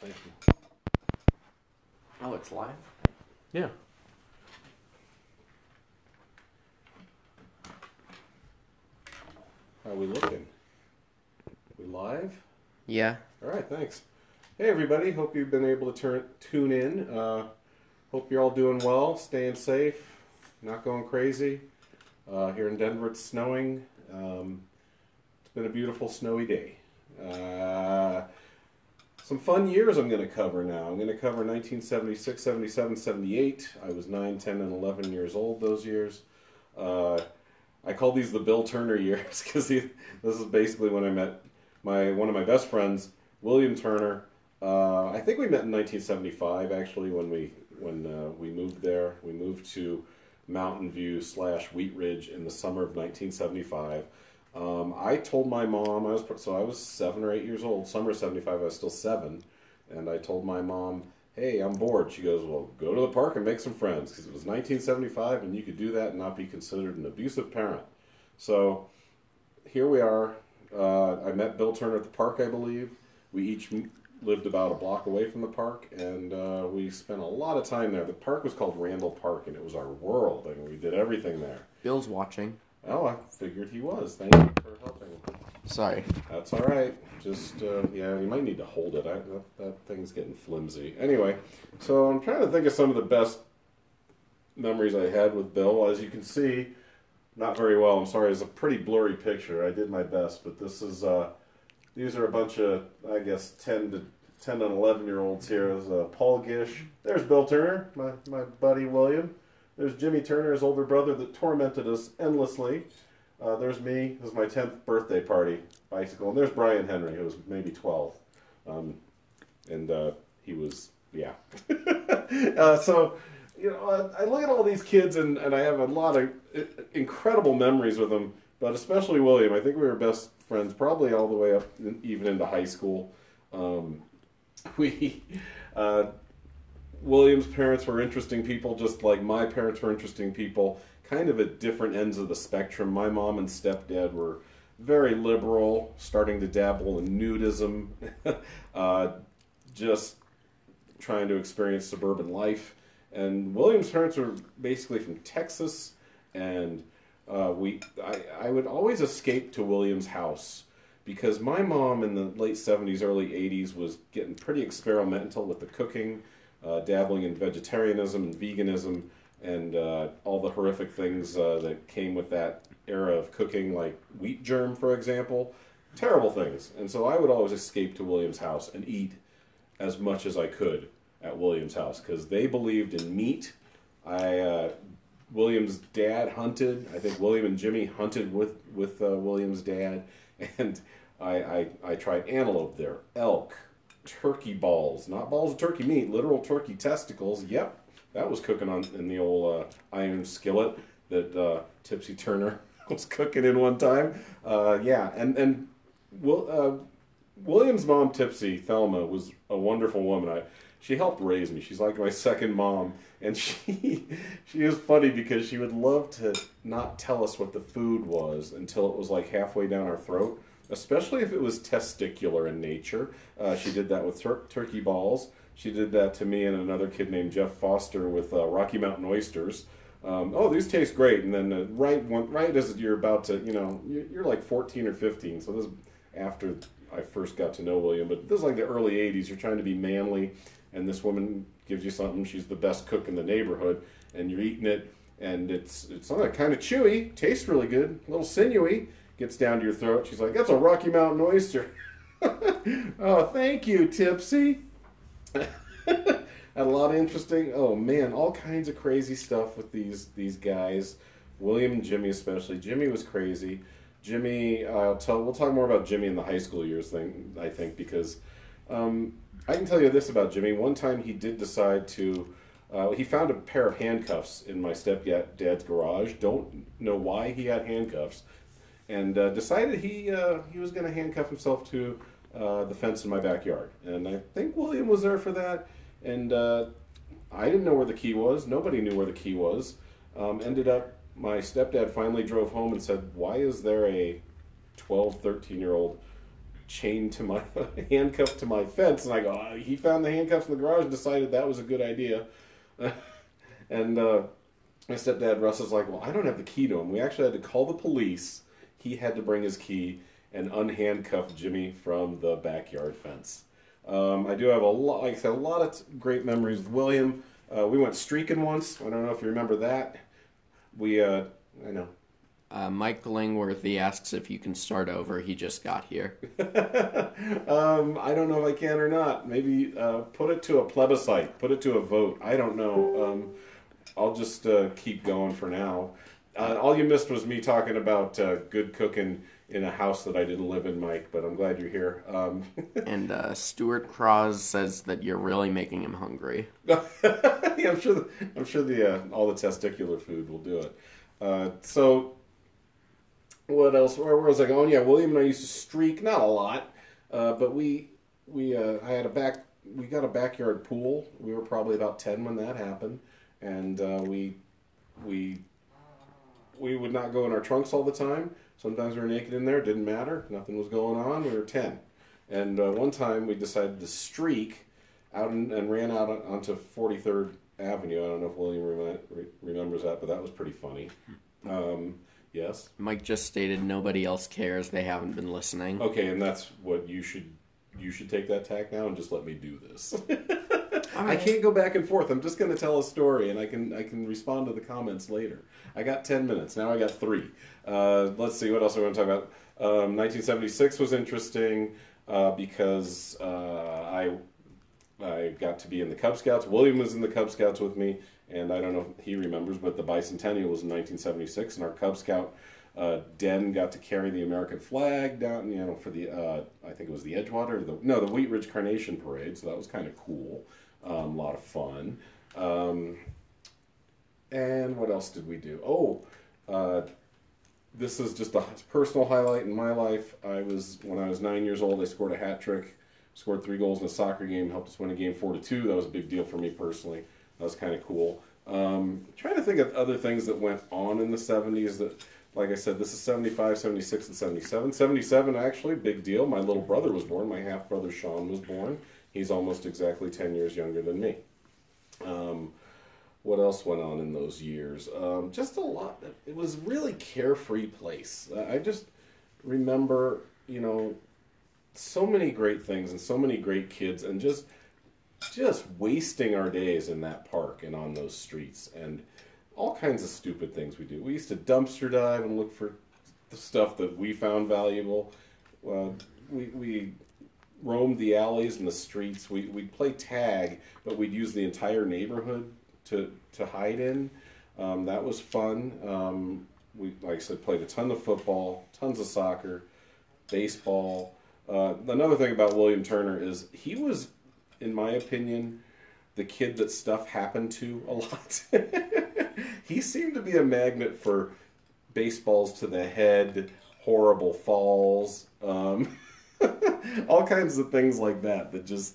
Thank you. Oh, it's live? Yeah. How are we looking? We live? Yeah. All right, thanks. Hey, everybody. Hope you've been able to tune in. Hope you're all doing well, staying safe, not going crazy. Here in Denver, it's snowing. It's been a beautiful snowy day. Some fun years I'm going to cover now. I'm going to cover 1976, 77, 78. I was 9, 10, and 11 years old those years. I call these the Bill Turner years because this is basically when I met one of my best friends, William Turner. I think we met in 1975 actually when we moved there. We moved to Mountain View / Wheat Ridge in the summer of 1975. I told my mom, I was 7 or 8 years old. Summer of 75, I was still 7. And I told my mom, hey, I'm bored. She goes, well, go to the park and make some friends. Because it was 1975 and you could do that and not be considered an abusive parent. So here we are. I met Bill Turner at the park, I believe. We each lived about a block away from the park. And we spent a lot of time there. The park was called Randall Park and it was our world. And we did everything there. Bill's watching. Oh, I figured he was. Thank you for helping. Sorry. That's all right. Just, yeah, you might need to hold it. That thing's getting flimsy. Anyway, so I'm trying to think of some of the best memories I had with Bill. As you can see, not very well. I'm sorry, it's a pretty blurry picture. I did my best, but this is, these are a bunch of, I guess, 10 and 11-year-olds here. There's Paul Gish. There's Bill Turner, my buddy William. There's Jimmy Turner, his older brother that tormented us endlessly. There's me. This is my 10th birthday party, bicycle. And there's Brian Henry, who was maybe 12. He was, yeah. So, you know, I look at all these kids and I have a lot of incredible memories with them, but especially William. I think we were best friends probably all the way up, even into high school. William's parents were interesting people, just like my parents were interesting people, kind of at different ends of the spectrum. My mom and stepdad were very liberal, starting to dabble in nudism, just trying to experience suburban life. And William's parents were basically from Texas, and I would always escape to William's house because my mom in the late 70s, early 80s was getting pretty experimental with the cooking, dabbling in vegetarianism and veganism and all the horrific things that came with that era of cooking, like wheat germ, for example. Terrible things. And so I would always escape to William's house and eat as much as I could at William's house because they believed in meat. William's dad hunted. I think William and Jimmy hunted with William's dad. And I tried antelope there, elk, turkey balls, not balls of turkey meat, literal turkey testicles. Yep, that was cooking in the old iron skillet that Tipsy Turner was cooking in one time. Yeah, and William's mom, Tipsy, Thelma, was a wonderful woman. She helped raise me. She's like my second mom, and she is funny because she would love to not tell us what the food was until it was like halfway down our throat. Especially if it was testicular in nature. She did that with turkey balls. She did that to me and another kid named Jeff Foster with Rocky Mountain oysters. Oh, these taste great. And then right as you're about to, you know, you're like 14 or 15. So this is after I first got to know William. But this is like the early 80s. You're trying to be manly. And this woman gives you something. She's the best cook in the neighborhood. And you're eating it. And it's kind of chewy. Tastes really good. A little sinewy. Gets down to your throat. She's like, that's a Rocky Mountain oyster. Oh, thank you, Tipsy. Had a lot of interesting, oh man, all kinds of crazy stuff with these guys. William and Jimmy especially. Jimmy was crazy. Jimmy, we'll talk more about Jimmy in the high school years thing, I think, because I can tell you this about Jimmy. One time he did decide to, he found a pair of handcuffs in my stepdad's garage. Don't know why he had handcuffs. And decided he was going to handcuff himself to the fence in my backyard. And I think William was there for that. And I didn't know where the key was. Nobody knew where the key was. Ended up, my stepdad finally drove home and said, why is there a 12, 13-year-old chained to my handcuffed to my fence, and I go, he found the handcuffs in the garage and decided that was a good idea. And my stepdad Russ is like, well, I don't have the key to him. We actually had to call the police. He had to bring his key and unhandcuff Jimmy from the backyard fence. I do have a lot, like I said, a lot of great memories with William. We went streaking once. I don't know if you remember that. I know. Mike Langworthy asks if you can start over. He just got here. I don't know if I can or not. Maybe put it to a plebiscite. Put it to a vote. I don't know. I'll just keep going for now. All you missed was me talking about good cooking in a house that I didn't live in, Mike, but I'm glad you're here. And Stuart Cross says that you're really making him hungry. Yeah, I'm sure all the testicular food will do it. So what else? Where was I going? Yeah, William and I used to streak, not a lot, but we got a backyard pool. We were probably about 10 when that happened, and we would not go in our trunks all the time. Sometimes we were naked in there. Didn't matter. Nothing was going on. We were 10. And one time we decided to streak out and ran out onto 43rd Avenue. I don't know if William remembers that, but that was pretty funny. Yes? Mike just stated nobody else cares. They haven't been listening. Okay, and that's what you should take that tack now and just let me do this. I can't go back and forth. I'm just going to tell a story, and I can respond to the comments later. I got 10 minutes. Now I got 3. Let's see, what else I want to talk about. 1976 was interesting because I got to be in the Cub Scouts. William was in the Cub Scouts with me, and I don't know if he remembers, but the bicentennial was in 1976, and our Cub Scout den got to carry the American flag down, for the I think it was the Edgewater, the Wheat Ridge Carnation Parade. So that was kind of cool, a lot of fun. And what else did we do? This is just a personal highlight in my life. When I was 9 years old, I scored a hat trick, scored 3 goals in a soccer game, helped us win a game 4-2. That was a big deal for me personally. That was kind of cool. Trying to think of other things that went on in the 70s that, like I said, this is 75, 76, and 77. 77, actually, big deal. My little brother was born. My half-brother Sean was born. He's almost exactly 10 years younger than me. What else went on in those years? Just a lot. It was a really carefree place. I just remember, so many great things and so many great kids, and just wasting our days in that park and on those streets, and all kinds of stupid things we do. We used to dumpster dive and look for the stuff that we found valuable. We roamed the alleys and the streets. We'd play tag, but we'd use the entire neighborhood to hide in. That was fun. We, like I said, played a ton of football, tons of soccer, baseball. Another thing about William Turner is he was, in my opinion, the kid that stuff happened to a lot. He seemed to be a magnet for baseballs to the head, horrible falls, all kinds of things like that just...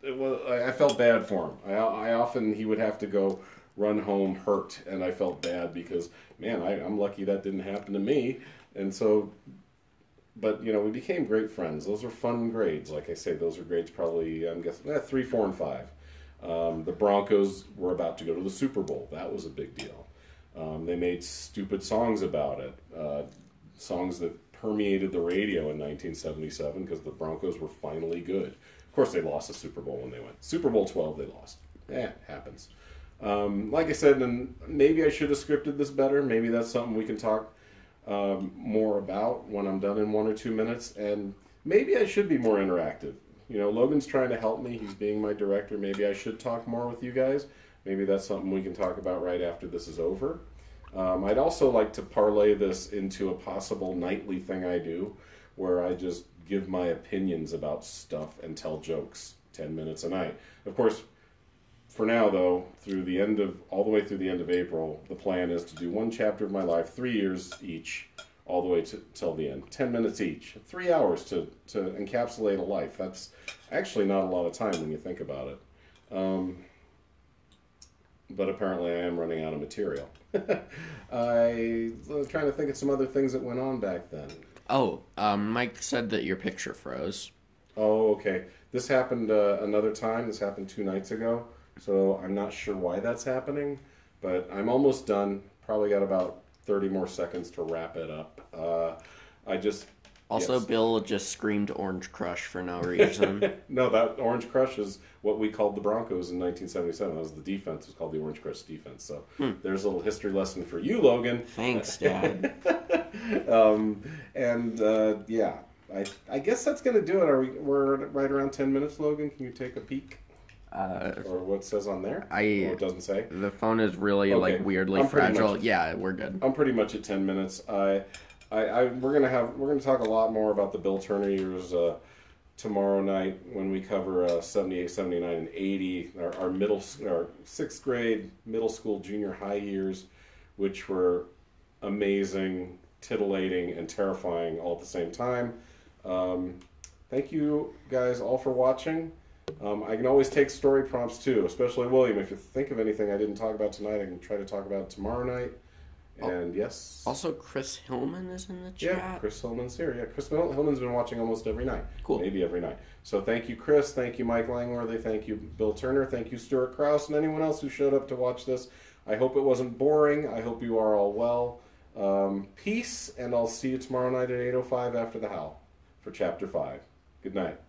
I felt bad for him. I often, he would have to go run home hurt, and I felt bad because, man, I'm lucky that didn't happen to me. And so, but, we became great friends. Those were fun grades. Like I say, those are grades probably, I'm guessing, 3, 4, and 5. The Broncos were about to go to the Super Bowl. That was a big deal. They made stupid songs about it. Songs that permeated the radio in 1977 because the Broncos were finally good. Of course, they lost the Super Bowl when they went. Super Bowl 12, they lost. Happens. Like I said, and maybe I should have scripted this better. Maybe that's something we can talk more about when I'm done in 1 or 2 minutes. And maybe I should be more interactive. Logan's trying to help me. He's being my director. Maybe I should talk more with you guys. Maybe that's something we can talk about right after this is over. I'd also like to parlay this into a possible nightly thing I do, where I just give my opinions about stuff and tell jokes 10 minutes a night. Of course, for now though, all the way through the end of April, the plan is to do 1 chapter of my life, 3 years each, all the way till the end. 10 minutes each, 3 hours to encapsulate a life. That's actually not a lot of time when you think about it. But apparently I am running out of material. I was trying to think of some other things that went on back then. Oh, Mike said that your picture froze. Oh, okay. This happened another time. This happened 2 nights ago. So I'm not sure why that's happening, but I'm almost done. Probably got about 30 more seconds to wrap it up. I just Also, yes. Bill just screamed Orange Crush for no reason. No, that Orange Crush is what we called the Broncos in 1977. That was the defense. It was called the Orange Crush defense. So there's a little history lesson for you, Logan. Thanks, Dad. Yeah, I guess that's gonna do it. We're right around 10 minutes, Logan. Can you take a peek? Or what it says on there? Or it doesn't say. The phone is really Okay. like weirdly fragile. Yeah, we're good. I'm pretty much at 10 minutes. We're gonna talk a lot more about the Bill Turner years tomorrow night when we cover 78, 79, and 80, our sixth grade, middle school, junior high years, which were amazing, titillating, and terrifying all at the same time. Thank you guys all for watching. I can always take story prompts too, especially William. If you think of anything I didn't talk about tonight, I can try to talk about it tomorrow night. And yes. Also, Chris Hillman is in the chat. Yeah, Chris Hillman's here. Yeah, Chris Hillman's been watching almost every night. Cool. Maybe every night. So thank you, Chris. Thank you, Mike Langworthy. Thank you, Bill Turner. Thank you, Stuart Krause, and anyone else who showed up to watch this. I hope it wasn't boring. I hope you are all well. Peace, and I'll see you tomorrow night at 8:05 after the Howl for Chapter 5. Good night.